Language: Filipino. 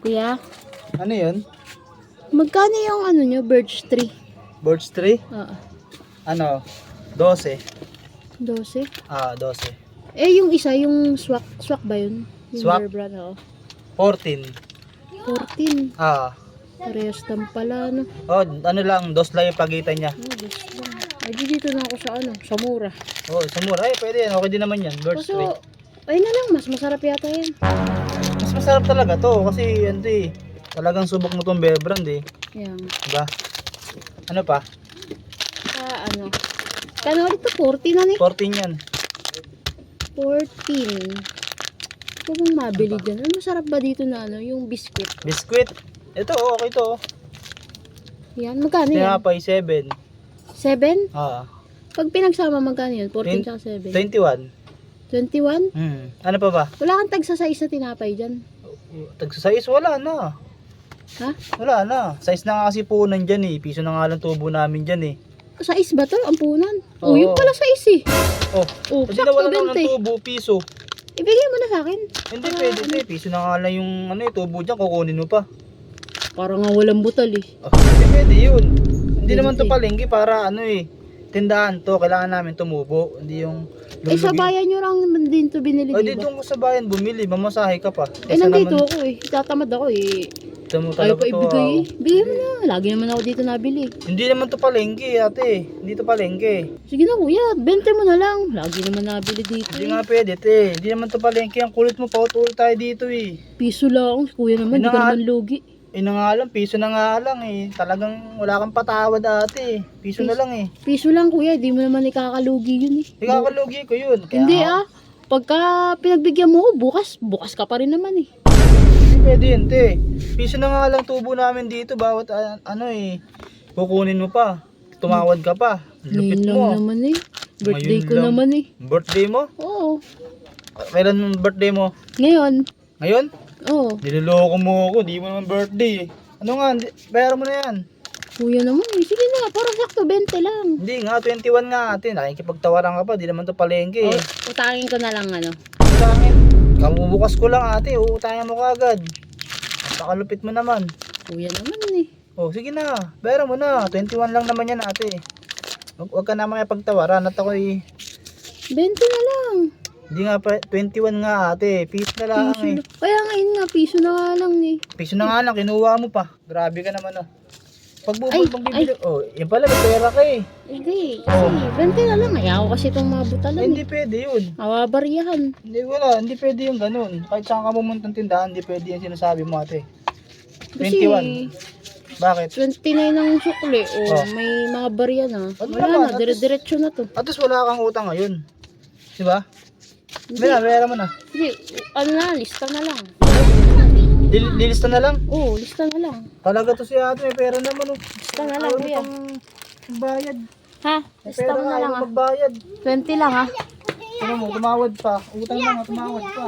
Kuya, Ano yun? magkano yung ano nyo, birch tree? Birch tree? Oo, Ano? 12. 12. 12. Eh, yung isa, yung swak, swak ba yun? Yung Swak? bear brand, oo. 14. 14. Parehas lang pala, no? Ano lang, dos lang yung pagitan niya. Oh, Diyos lang. Ay, di dito na ako sa ano, sa mura. Sa mura. Ay, pwede yan. Okay din naman yan. Birch Kaso, tree. ay na lang, mas masarap yata yan. Mas masarap talaga to kasi ano eh. Talagang subok mo tong Bear Brand eh. Yan. Diba? Ano pa? Ano? Kano ulit to? 40 na ni? 14 yan. 14. Ito bang mabili dyan? Ano masarap ba dito na ano? Yung biscuit. Biscuit. Ito, okay to. Yan, magkano yan? Tinapay 7. 7? Ah, Pag pinagsama, magkano yun? 14 tsaka 7. 21. 21? Ano pa ba? Wala kang tagsa sa isa tinapay dyan. Tagsa-size, wala na. Ha? Wala na. Size na nga kasi punan dyan eh. Piso na nga lang tubo namin dyan eh. Sa is ba to? Ampunan? Oo. Oh, yun pala sa is eh. Oh, Oh, hindi sakto na wala na 20. ng tubo, piso. Ibigay mo na sa akin. Hindi pwede eh. Piso na nga lang yung ano eh, tubo dyan, kukunin mo pa. Parang nga walang butal eh. Hindi pwede yun. Hindi naman to Pwede. palengke para ano eh. Tindahan to, kailangan namin tumubo. Hindi yung Eh, sa bayan nyo lang naman din to binili, O di di ba? doon ko sa bayan bumili, mamasahe ka pa. Eh, nandito ako eh. Tatamad ako eh. Tamo Ayaw talaga pa to. ibigay eh. Bigay mo na. Lagi naman ako dito nabili. Hindi naman to palengke ate. Hindi to palengke. Sige na kuya, 20 mo na lang. Lagi naman nabili dito Hindi eh. nga pwede te. Hindi naman to palengke. Ang kulit mo, pautuloy tayo dito eh. Piso lang. Kuya naman, Yun di ka na nga. naman lugi. Na nga lang, piso na nga lang eh. Talagang wala kang patawad ate. Piso na lang eh. Piso lang kuya, di mo naman ikakalugi yun eh. Ikakalugi ko yun. Kaya Hindi nga, Pagka pinagbigyan mo ko, bukas ka pa rin naman eh. Hindi pwede yun te. Piso na nga lang tubo namin dito. Bawat ano eh. Kukunin mo pa. Tumawad ka pa. Lupit Ngayon lang mo. naman eh. Birthday Ngayon ko lang. naman eh. Birthday mo? Oo. Kailan birthday mo? Ngayon. Ngayon? Oo. Niloloko mo ako, di mo naman birthday eh. Ano nga, bayaran mo na yan. Kuya naman eh. Sige na, parang sakto 20 lang. Hindi nga, 21 nga ate. Nakikipagtawaran ka pa, di naman to palengke eh. Utangin ko na lang ano. Utangin. Kamubukas ko lang ate, uutangin mo kagad. Napakalupit mo naman. Kuya naman eh. Sige na, bayaran mo na. 21 lang naman yan ate. Huwag ka na makipagtawaran at ako eh. 20 na lang. Hindi nga, 21 nga ate. Piso na lang Piso eh. na. Kaya ngayon nga, piso na nga lang eh. Piso na nga lang, kinuha mo pa. Grabe ka naman Pag Ay, bibili, yan pala, may pera ka eh. Hindi, kasi 20 na lang. Ayaw ko kasi itong mabutalan Hindi eh. pwede yun. Awabariyahan. Hindi pwede yung ganun. Kahit saan ka pumuntang tindahan, hindi pwede yung sinasabi mo ate. Kasi 21. Bakit? 29 ang sukli. Oh. May mga barya na. Ano Wala naman, na, dire-diretso na to. At least wala kang utang ngayon. Diba? Hindi. Bayaran mo na. Sige, ano na, lista na lang. Lilista na lang. Oo, lista na lang. Talaga to si ate, may pera naman Lista na lang, Ayaw kuya. nitong magbayad. Ha? May Lista pera mo nga, na lang ayaw ah. magbayad. 20 lang ah. Ano mo, tumawad pa. Utang na nga, tumawad pa.